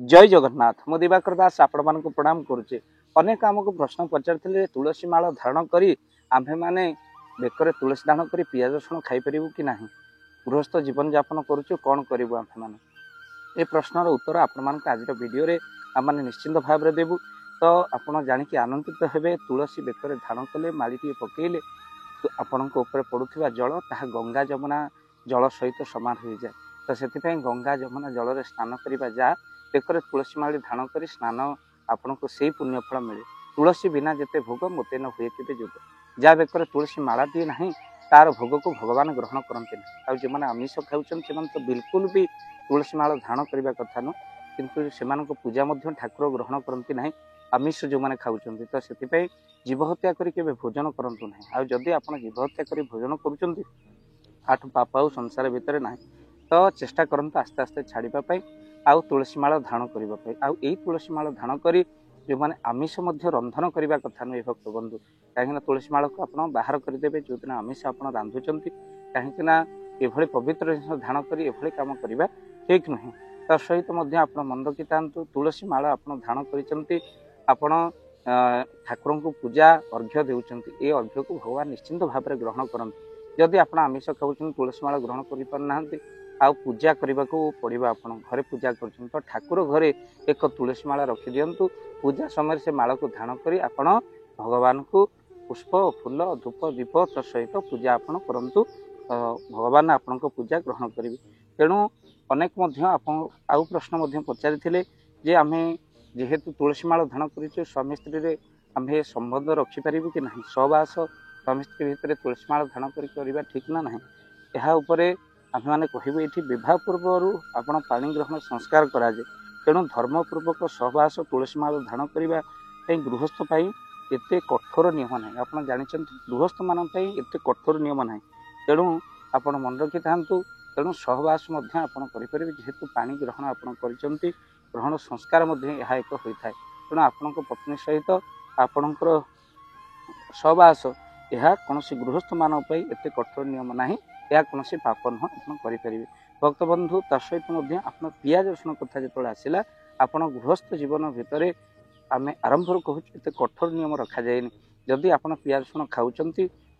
जय जगन्नाथ मु दिवाकर दास आपण मानक प्रणाम करुचे। अनेक आमको प्रश्न पचार तुलसी माल धारण करी आम्भे माने बेकर तुलसी धारण करी पियाज रसुण खाई परिबु कि नाही, गृहस्थ जीवन यापन करुचु कौन करिबु आम्भे माने। ए प्रश्नर उत्तर आपण मानक आज वीडियो रे आम माने निश्चिंत भाव देबु। तो आपण जानिकी आनंदित हेबे तुलसी बेकर धारण कले मालिटी पकेइले आपणक ऊपर पड़ुथिबा जल ताहा गंगा जमुना जल सहित समान हो जाए। तो से गंगा जमुना जल स्नान करने जा बेकर तुलसी माली धारण कर स्नान आपन को से पुण्यफल मिले। तुलसी बिना जिते भोग मते न हुए के युग जहाँ बेकर तुलसी मालाटी ना तार भोग को भगवान ग्रहण करते ना। जो मैंने आमिष खाऊँ तो बिल्कुल भी तुलसी माला धारण करने कथा नु, किंतु से पूजा ठाकुर ग्रहण करती ना आमिष जो मैंने खाऊँ। तो से जीव हत्या करके भोजन करूँ ना। आदि आप जीव हत्या कर भोजन कर पाप आउ संसार भितर ना, तो चेष्टा करते आस्ते आस्ते छाड़ापी आउ तुलसी माला धारण करने। आई तुलसी माला धारण कर जो मैंने आमिष रंधन करने कथा नुहे भक्त बंधु, कहीं तुलसी माला को आप बाहर करदे जो दिन आमिष आप रांधुंट कहीं ये पवित्र जिन धारण कर ये कम करवा ठीक नुहे। तो सहित आप मन रखी था तुलसी माला आप धारण कर ठाकुर को पूजा अर्घ्य देउछंती। ये अर्घ्य को भगवान निश्चिंत भाव में ग्रहण करते। जदि आप आमिष खाऊँ तुलसी माला ग्रहण कर पारना आ पूजा करने को पड़ो। आप घरे पूजा कर तो ठाकुर घरे एक तुलसी माला रखी दिंतु। पूजा समय से माला को धारण कर आपण भगवान को पुष्प फूल धूप दीप सहित पूजा आपण करंतु, भगवान आपण को पूजा ग्रहण करेंगे। तेणु अनेक आउ प्रश्न पचारि जे आम जेहेतु तुलसी माला धारण कर स्वामी स्त्री आम संबंध रखिपार कि ना, सहवास स्वामी स्त्री भितर तुलसी माला धारण करवा ठीक ना ना। यह आम मैंने कहबू ये विवाह पूर्व आपड़ पाणी ग्रहण संस्कार कराए। तेणु धर्मपूर्वक सहवास तुलसी माला धारण करने गृहस्थ एत कठोर नियम ना। आप जानते गृहस्थ मान एत कठोर नियम ना। तेणु आप मन रखी था। तेणु सहवास करें जेहेतु पाणी ग्रहण आप ग्रहण संस्कार एक होता है। तेणु आपण पत्नी सहित आपणकर सहवास यह कौन गृहस्थ मान एत कठोर नियम ना, या कौन पाप नुह आप करें। भक्त बंधु ता सहित आप पियाज रसुण कथा जो आसला आप गृहस्थ जीवन भितर आम आरंभ कहूँ एत कठोर नियम रखा जाए। जदि आप पियाज रसुण खाऊँ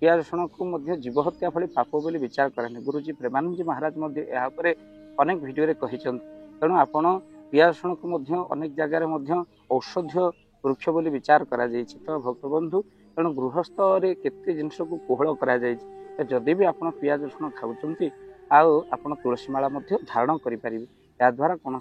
पियाज रसुण को जीव हत्या भली पाप बोली विचार करें। गुरुजी प्रेमानंद जी महाराज यहाँ अनेक भिडियो कही। तेणु आपण पियाज रसुण को अनेक जगह औषधीय वृक्ष बोली विचार करा। तो भक्त बंधु तेणु गृहस्थ केते जिनस को कोहल करा। जदि भी आप पियाज रसुण खाऊँ आप तुलसी माला धारण करें। याद्वारा कौन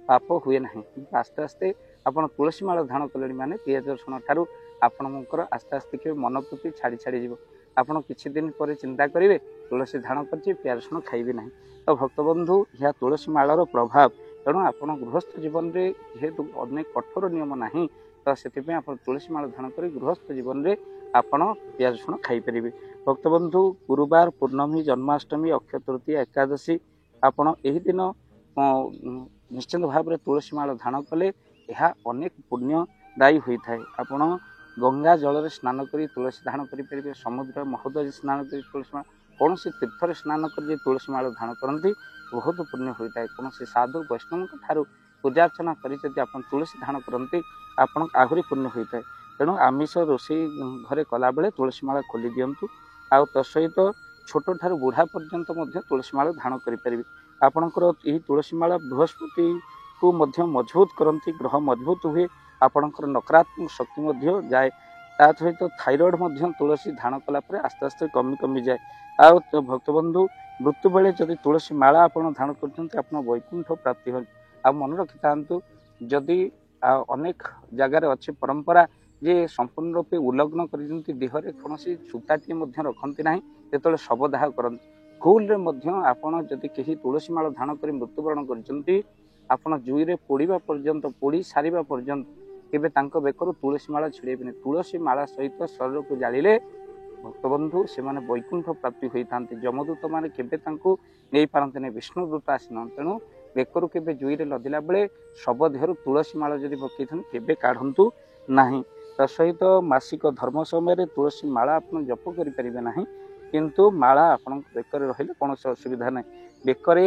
पाप हुए ना। आस्ते आस्ते आप तुलसी माला धारण कले माने पियाज रसुण ठारू आपणकर आस्ते आस्ते के मन प्रति छाड़ी छाड़ी जीव। आपड़ किछि दिन पर चिंता करेंगे तुलसी धारण कर पियाज रसुण खाइबे ना। तो भक्त बंधु यह तुलसी मालार प्रभाव। तेणु आप गृहस्थ जीवन में जेहेतु अनेक कठोर नियम ना, तो से तुलसी माला धारण कर गृहस्थ जीवन में आपड़ पियाज रसुण खाईपर। भक्त बंधु गुरुवार पूर्णमी जन्माष्टमी अक्षय तृतीया एकादशी आपड़ यही दिन निश्चिंत भाव में तुलसी माला धारण कले यह अनेक पुण्यदायी होता है। आपड़ गंगा जल स्नान कर तुलसी धारण करेंगे। समुद्र महोदय स्नान कर तुलसी माला कौन तीर्थर स्नान कर तुलसी माला धारण करती बहुत पुण्य होता है। कौन साधु वैष्णव ठारू पूजा अर्चना कर तुलसी धारण करती आपन आहरी पुण्य होता है। तेणु आमिष रोषे घरे कला बेले तुलसी माला खोली दिंतु। आ सहित छोट ठारू बुढ़ा पर्यंत तुलसी माला धारण करें। आपणकर यही तुलसी माला बृहस्पति को मजबूत करती, ग्रह मजबूत हुए, आपणकर नकारात्मक शक्ति जाए। ता सहित थाइरॉइड तुलसी धारण कलापर आस्ते आस्ते कमी कमी जाए। आ भक्त बंधु मृत्यु बेले जदि तुलसी माला आप धारण कर वैकुंठ प्राप्ति हो। आ मन रखी था जदि अनेक जगार अच्छी परंपरा जे संपूर्ण रूपे उल्लग्न कर देहरे कौन सूताटी रखती ना जो शवदाह करते। भूल आपड़ी कहीं तुलसी माला धारण कर मृत्युवरण कर जुईरे पोड़ा पर्यंत पोड़ी सारा पर्यंत केबे बेकर तुलसी माला छिड़ेबे। तुलसी माला सहित शरीर को जालिले भक्त बंधु से वैकुंठ प्राप्ति होता। जमदूत मैंने केबे नहीं पारती, विष्णुदूत आसीन। तेणु बेकर के जुईरे लदिला बेले शव देहर तुलसी माला जदि पकई केबे काढ़ंतु नहीं। ता सहित मासिक धर्म समय तुलसी माला आप जप करें किंतु माला आपण बेकर रही कौन असुविधा ना बेकर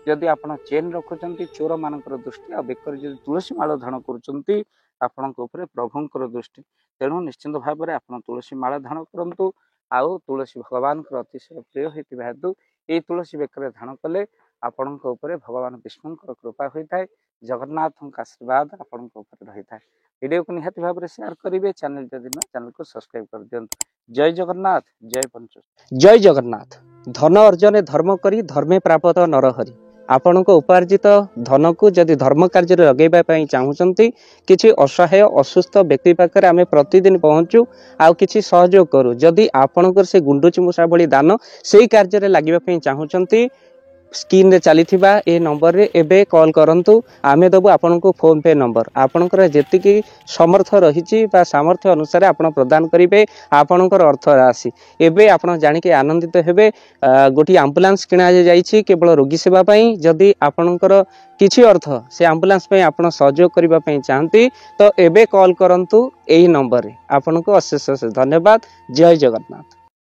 जदि आप चेन रखुंट चोर मान दृष्टि आ बेकर जब तुलसी माला धारण कर प्रभुंर दृष्टि तेणु निश्चिंत भाव में आप तुलसी माला धारण करूँ आउ तुलसी भगवान अतिशय प्रिय होता हेतु ये तुलसी बेकर धारण कले आपण भगवान विष्णु कृपा होता है जगन्नाथ आशीर्वाद आपण रही है। वीडियो को निहाती भाव में शेयर करेंगे चैनल जदि ना चैनल को सब्सक्राइब कर दिंतु। जय जगन्नाथ जय पंच जय जगन्नाथ। धन अर्जन धर्म करी धर्मे प्राप्त नरहरि आपण उपार्जित धन को जदि धर्म कार्य लगेगा चाहूँगी किसी असहाय असुस्थ व्यक्ति पाखे आम प्रतिदिन पहुँचू आउ किसी सहयोग करूँ जदि आपणकर से गुंडुची मूषा भली दान से कार्य लगे चाहूँगी स्क्रीन रे चली ए नंबर रे एबे कॉल करंतु आमे दबु आपन को फोन पे नंबर आपनकर जेतिकी समर्थ रहिछि बा सामर्थ्य अनुसार आपण प्रदान करिवे आपनकर अर्थ राशि एबे आपण जानि के आनंदित हेबे। गोटी एम्बुलेंस किना जाइछि केवल रोगी सेवा पई जदि आपनकर किछि अर्थ से एम्बुलेंस पई आपण सहयोग करिबा पई चाहंती तो एबे कॉल करंतु एही नंबर रे आपन को अशेष धन्यवाद। जय जगन्नाथ।